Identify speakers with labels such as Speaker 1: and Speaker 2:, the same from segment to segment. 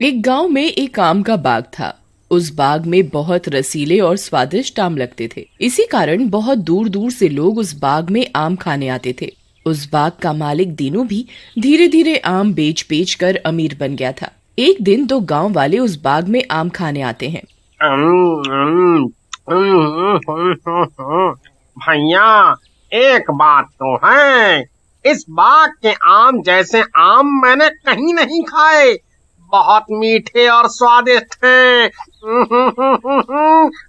Speaker 1: एक गांव में एक आम का बाग था। उस बाग में बहुत रसीले और स्वादिष्ट आम लगते थे। इसी कारण बहुत दूर दूर से लोग उस बाग में आम खाने आते थे। उस बाग का मालिक दीनू भी धीरे धीरे आम बेच बेच कर अमीर बन गया था। एक दिन दो गांव वाले उस बाग में आम खाने आते हैं।
Speaker 2: भैया, एक बात तो है, इस बाग के आम जैसे आम मैंने कहीं नहीं खाए। बहुत मीठे और स्वादिष्ट हैं।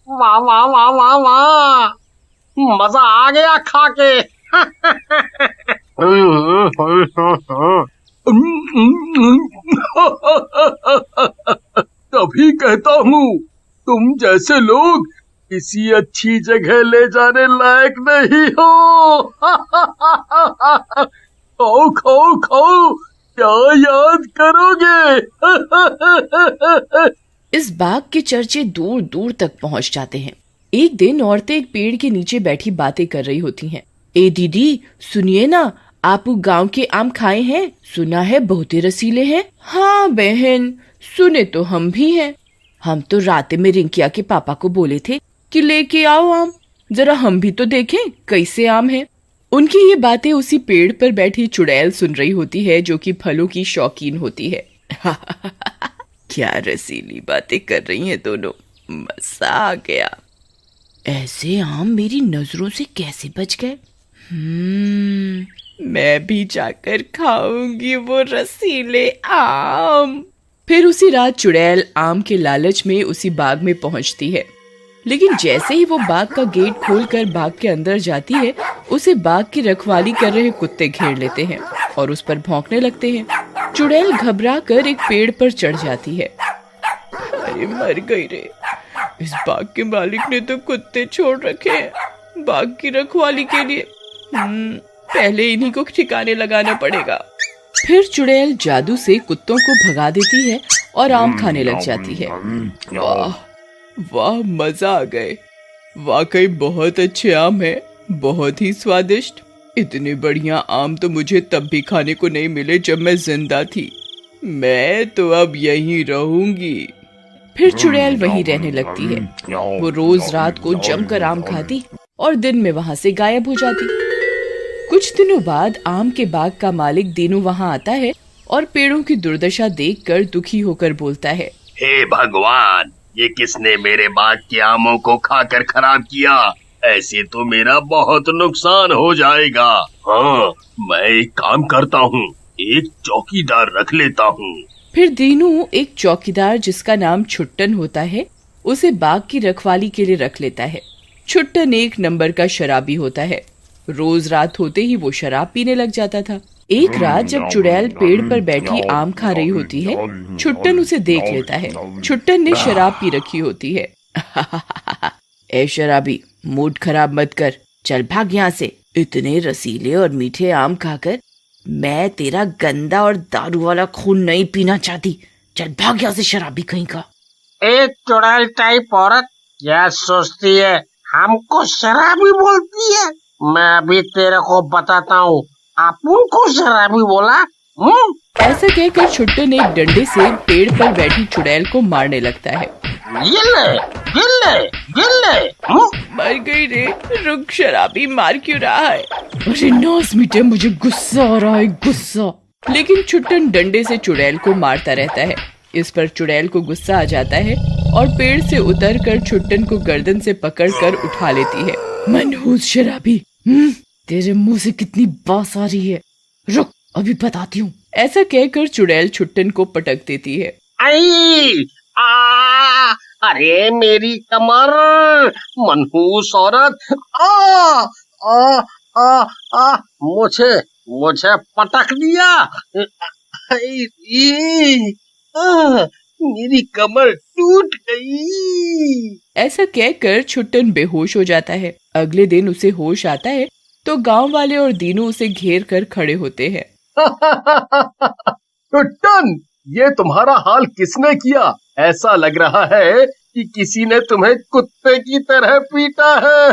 Speaker 2: वाह वाह वाह वाह वाह, मजा आ गया खा के।
Speaker 3: तभी कहता हूँ, तुम जैसे लोग किसी अच्छी जगह ले जाने लायक नहीं हो। खाओ खाओ खाओ, क्या याद करोगे?
Speaker 1: इस बाग के चर्चे दूर दूर तक पहुंच जाते हैं। एक दिन औरतें एक पेड़ के नीचे बैठी बातें कर रही होती हैं। ए दीदी, सुनिए ना, आप गांव के आम खाए हैं? सुना है बहुत ही रसीले हैं। हाँ बहन, सुने तो हम भी हैं। हम तो रात में रिंकिया के पापा को बोले थे कि लेके आओ आम, जरा हम भी तो देखें कैसे आम है। उनकी ये बातें उसी पेड़ पर बैठी चुड़ैल सुन रही होती है, जो कि फलों की शौकीन होती है। क्या रसीली बातें कर रही हैं दोनों, मजा आ गया। ऐसे आम मेरी नजरों से कैसे बच गए? मैं भी जाकर खाऊंगी वो रसीले आम। फिर उसी रात चुड़ैल आम के लालच में उसी बाग में पहुंचती है। लेकिन जैसे ही वो बाग का गेट खोलकर बाग के अंदर जाती है, उसे बाग की रखवाली कर रहे कुत्ते घेर लेते हैं और उस पर भौंकने लगते हैं। चुड़ैल घबरा कर एक पेड़ पर चढ़ जाती है। अरे मर गई रे, इस बाग के मालिक ने तो कुत्ते छोड़ रखे हैं बाग की रखवाली के लिए। पहले इन्हीं को ठिकाने लगाना पड़ेगा। फिर चुड़ैल जादू से कुत्तों को भगा देती है और आम खाने लग जाती है। वाह वाह, मजा आ गए। वाकई बहुत अच्छे आम है, बहुत ही स्वादिष्ट। इतने बढ़िया आम तो मुझे तब भी खाने को नहीं मिले जब मैं जिंदा थी। मैं तो अब यहीं रहूंगी। फिर चुड़ैल वहीं रहने लगती है। वो रोज रात को जमकर आम खाती और दिन में वहाँ से गायब हो जाती। कुछ दिनों बाद आम के बाग का मालिक दीनू वहाँ आता है और पेड़ों की दुर्दशा देखकर दुखी होकर बोलता है,
Speaker 4: हे भगवान, ये किसने मेरे बाग के आमों को खाकर खराब किया? ऐसे तो मेरा बहुत नुकसान हो जाएगा। हाँ, मैं एक काम करता हूँ, एक चौकीदार रख लेता हूँ।
Speaker 1: फिर दीनू एक चौकीदार जिसका नाम छुट्टन होता है, उसे बाग की रखवाली के लिए रख लेता है। छुट्टन एक नंबर का शराबी होता है। रोज रात होते ही वो शराब पीने लग जाता था। एक रात जब चुड़ैल पेड़ पर बैठी आम खा रही होती है, छुट्टन उसे देख लेता है। छुट्टन ने शराब पी रखी होती है। ए शराबी, मूड खराब मत कर, चल भाग यहाँ से। इतने रसीले और मीठे आम खाकर मैं तेरा गंदा और दारू वाला खून नहीं पीना चाहती। चल भाग यहाँ से शराबी कहीं का।
Speaker 2: एक चुड़ैल टाइप औरत क्या सोचती है, हमको शराबी बोलती है? मैं अभी तेरे को बताता हूँ, आपन को शराबी बोला।
Speaker 1: ऐसा कहकर छुट्टन एक डंडे से पेड़ पर बैठी चुड़ैल को मारने लगता है।
Speaker 2: गिल्ले गिल्ले गिल्ले।
Speaker 1: मर गई रे, रुक शराबी, मार क्यों रहा है? अरे नौस मीटे, मुझे गुस्सा आ रहा है, गुस्सा। लेकिन छुट्टन डंडे से चुड़ैल को मारता रहता है। इस पर चुड़ैल को गुस्सा आ जाता है और पेड़ से उतरकर छुट्टन को गर्दन से पकड़कर उठा लेती है। मनहूस शराबी, तेरे मुंह से कितनी बास आ रही है, रुक अभी बताती हूँ। ऐसा कहकर चुड़ैल छुट्टन को पटक देती है।
Speaker 2: आई आ, अरे मेरी कमर, मनहूस औरत, आ, आ, आ, आ, मुझे मुझे पटक दिया। मेरी कमर टूट गई।
Speaker 1: ऐसा कहकर छुट्टन बेहोश हो जाता है। अगले दिन उसे होश आता है तो गांव वाले और दीनू उसे घेर कर खड़े होते हैं।
Speaker 3: छुट्टन, ये तुम्हारा हाल किसने किया? ऐसा लग रहा है कि किसी ने तुम्हें कुत्ते की तरह पीटा है।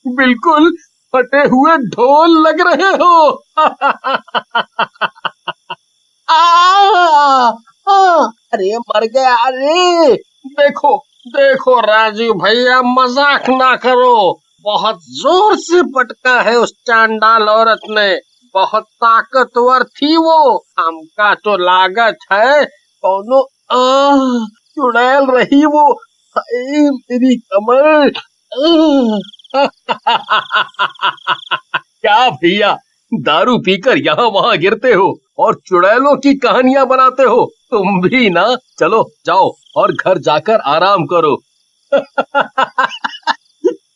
Speaker 3: बिल्कुल फटे हुए ढोल लग रहे हो।
Speaker 2: अरे मर गया। अरे देखो देखो राजू भैया, मजाक ना करो। बहुत जोर से पटका है उस चांडाल औरत ने। बहुत ताकतवर थी वो। हमका तो लागत है कौनो चुड़ैल रही वो। हाय, मेरी कमर।
Speaker 3: क्या भैया, दारू पीकर यहाँ वहाँ गिरते हो और चुड़ैलों की कहानियां बनाते हो? तुम भी ना। चलो जाओ और घर जाकर आराम करो।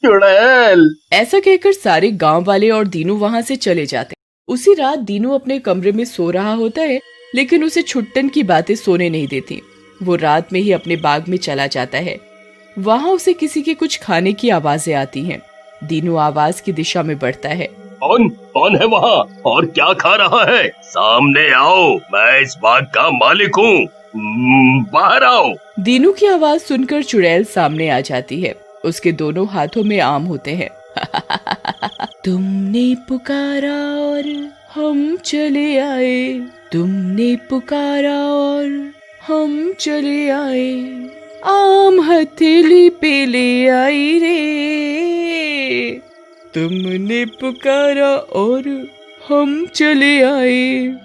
Speaker 3: चुड़ैल।
Speaker 1: ऐसा कहकर सारे गांव वाले और दीनू वहां से चले जाते हैं। उसी रात दीनू अपने कमरे में सो रहा होता है, लेकिन उसे छुट्टन की बातें सोने नहीं देती। वो रात में ही अपने बाग में चला जाता है। वहां उसे किसी के कुछ खाने की आवाजें आती हैं। दीनू आवाज की दिशा में बढ़ता है।
Speaker 4: कौन है वहाँ और क्या खा रहा है? सामने आओ, मैं इस बाग का मालिक हूँ। बाहर आओ।
Speaker 1: दीनू की आवाज सुनकर चुड़ैल सामने आ जाती है। उसके दोनों हाथों में आम होते हैं। तुमने पुकारा और हम चले आए, तुमने पुकारा और हम चले आए, आम हथेली पे ले आई रे। तुमने पुकारा और हम चले आए।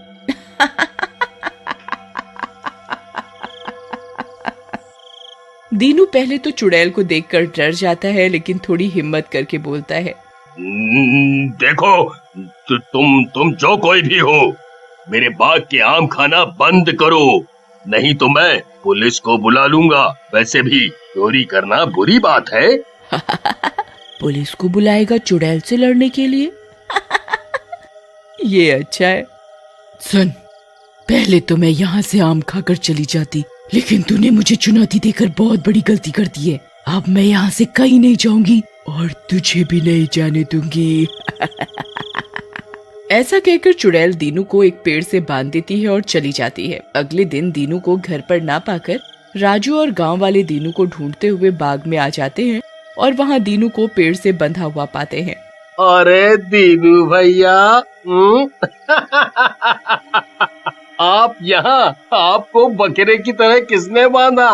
Speaker 1: दीनू पहले तो चुड़ैल को देखकर डर जाता है, लेकिन थोड़ी हिम्मत करके बोलता है।
Speaker 4: देखो, तुम जो कोई भी हो, मेरे बाग के आम खाना बंद करो, नहीं तो मैं पुलिस को बुला लूंगा। वैसे भी चोरी करना बुरी बात है।
Speaker 1: पुलिस को बुलाएगा चुड़ैल से लड़ने के लिए? ये अच्छा है। सुन, पहले तो मैं यहाँ से आम खाकर चली जाती, लेकिन तूने मुझे चुनौती देकर बहुत बड़ी गलती कर दी है। अब मैं यहाँ से कहीं नहीं जाऊंगी और तुझे भी नहीं जाने दूंगी। ऐसा कहकर चुड़ैल दीनू को एक पेड़ से बांध देती है और चली जाती है। अगले दिन दीनू को घर पर ना पाकर राजू और गांव वाले दीनू को ढूंढते हुए बाग में आ जाते हैं और वहाँ दीनू को पेड़ से बंधा हुआ पाते हैं।
Speaker 3: अरे दीनू भैया, आप यहाँ, आपको बकरे की तरह किसने बांधा?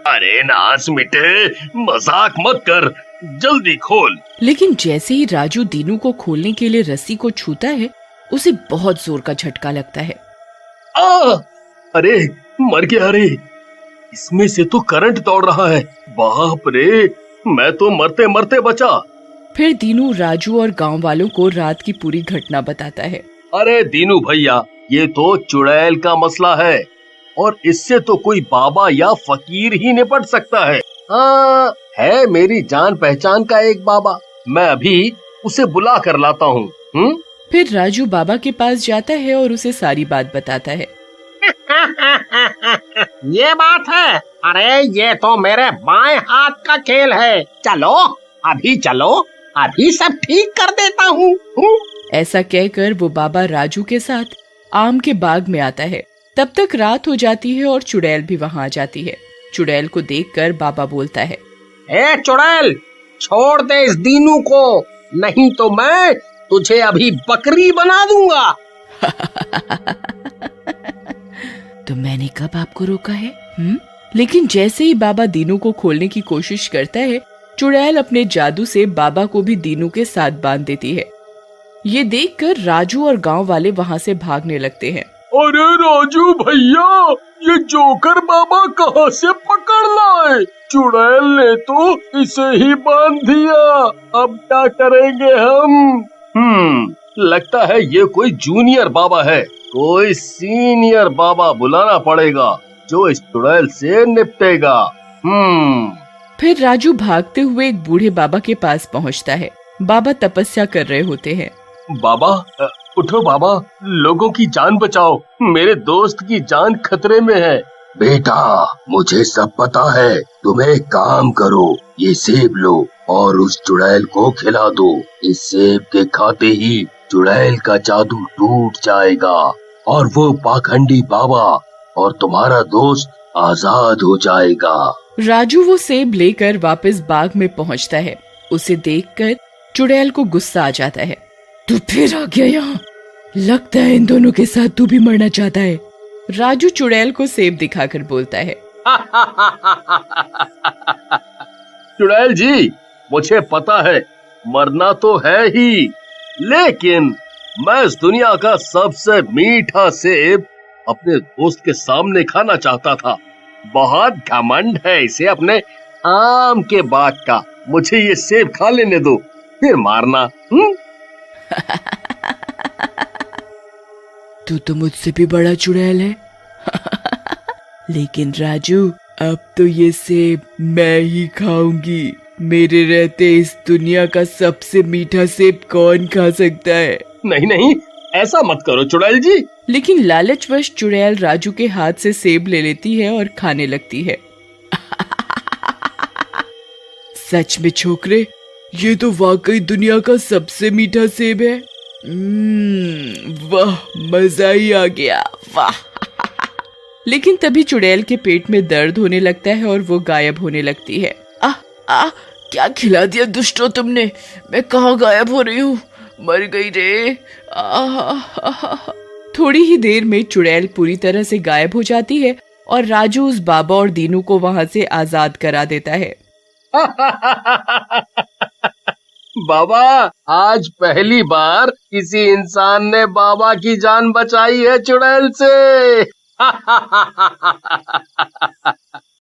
Speaker 4: अरे नास मिटे, मजाक मत कर, जल्दी खोल।
Speaker 1: लेकिन जैसे ही राजू दीनू को खोलने के लिए रस्सी को छूता है, उसे बहुत जोर का झटका लगता है।
Speaker 3: अरे मर गया रे, इसमें से तो करंट दौड़ रहा है। बाप रे, मैं तो मरते मरते बचा।
Speaker 1: फिर दीनू राजू और गांव वालों को रात की पूरी घटना बताता है।
Speaker 3: अरे दीनू भैया, ये तो चुड़ैल का मसला है और इससे तो कोई बाबा या फकीर ही निपट सकता है। हाँ, है मेरी जान पहचान का एक बाबा, मैं अभी उसे बुला कर लाता हूँ।
Speaker 1: फिर राजू बाबा के पास जाता है और उसे सारी बात बताता है।
Speaker 2: ये बात है? अरे ये तो मेरे बाएं हाथ का खेल है। चलो अभी सब ठीक कर देता हूँ।
Speaker 1: ऐसा कहकर वो बाबा राजू के साथ आम के बाग में आता है। तब तक रात हो जाती है और चुड़ैल भी वहाँ आ जाती है। चुड़ैल को देखकर बाबा बोलता है,
Speaker 2: ए चुड़ैल, छोड़ दे इस दीनू को, नहीं तो मैं तुझे अभी बकरी बना दूंगा।
Speaker 1: तो मैंने कब आपको रोका है? लेकिन जैसे ही बाबा दीनू को खोलने की कोशिश करता है, चुड़ैल अपने जादू से बाबा को भी दीनू के साथ बांध देती है। ये देखकर राजू और गांव वाले वहाँ से भागने लगते हैं।
Speaker 3: अरे राजू भैया, ये जोकर बाबा कहाँ से पकड़ लाए? चुड़ैल ने तो इसे ही बांध दिया, अब क्या करेंगे हम? लगता है ये कोई जूनियर बाबा है। कोई सीनियर बाबा बुलाना पड़ेगा जो इस चुड़ैल से निपटेगा।
Speaker 1: फिर राजू भागते हुए एक बूढ़े बाबा के पास पहुंचता है। बाबा तपस्या कर रहे होते हैं।
Speaker 3: बाबा, उठो बाबा, लोगों की जान बचाओ, मेरे दोस्त की जान खतरे में है।
Speaker 4: बेटा, मुझे सब पता है, तुम एक काम करो, ये सेब लो और उस चुड़ैल को खिला दो। इस सेब के खाते ही चुड़ैल का जादू टूट जाएगा और वो पाखंडी बाबा और तुम्हारा दोस्त आजाद हो जाएगा।
Speaker 1: राजू वो सेब लेकर वापस बाग में पहुंचता है। उसे देखकर चुड़ैल को गुस्सा आ जाता है। तू फिर आ गया यहाँ, लगता है इन दोनों के साथ तू भी मरना चाहता है। राजू चुड़ैल को सेब दिखाकर बोलता है।
Speaker 4: चुड़ैल जी, मुझे पता है मरना तो है ही, लेकिन मैं इस दुनिया का सबसे मीठा सेब अपने दोस्त के सामने खाना चाहता था। बहुत घमंड है इसे अपने आम के बाग का। मुझे ये सेब खा लेने दो, फिर मारना।
Speaker 1: तू तो मुझसे भी बड़ा चुड़ैल है। लेकिन राजू, अब तो ये सेब मैं ही खाऊंगी। मेरे रहते इस दुनिया का सबसे मीठा सेब कौन खा सकता है?
Speaker 4: नहीं नहीं, ऐसा मत करो चुड़ैल जी।
Speaker 1: लेकिन लालचवश चुड़ैल राजू के हाथ से सेब ले लेती है और खाने लगती है। सच में छोकरे, ये तो वाकई दुनिया का सबसे मीठा सेब है। वाह, मजा ही आ गया, वाह। लेकिन तभी चुड़ैल के पेट में दर्द होने लगता है और वो गायब होने लगती है। क्या खिला दिया दुष्टो तुमने? मैं कहाँ गायब हो रही हूँ? मर गई रे। थोड़ी ही देर में चुड़ैल पूरी तरह से गायब हो जाती है और राजू उस बाबा और दीनू को वहाँ से आजाद करा देता है।
Speaker 2: बाबा, आज पहली बार किसी इंसान ने बाबा की जान बचाई है चुड़ैल से।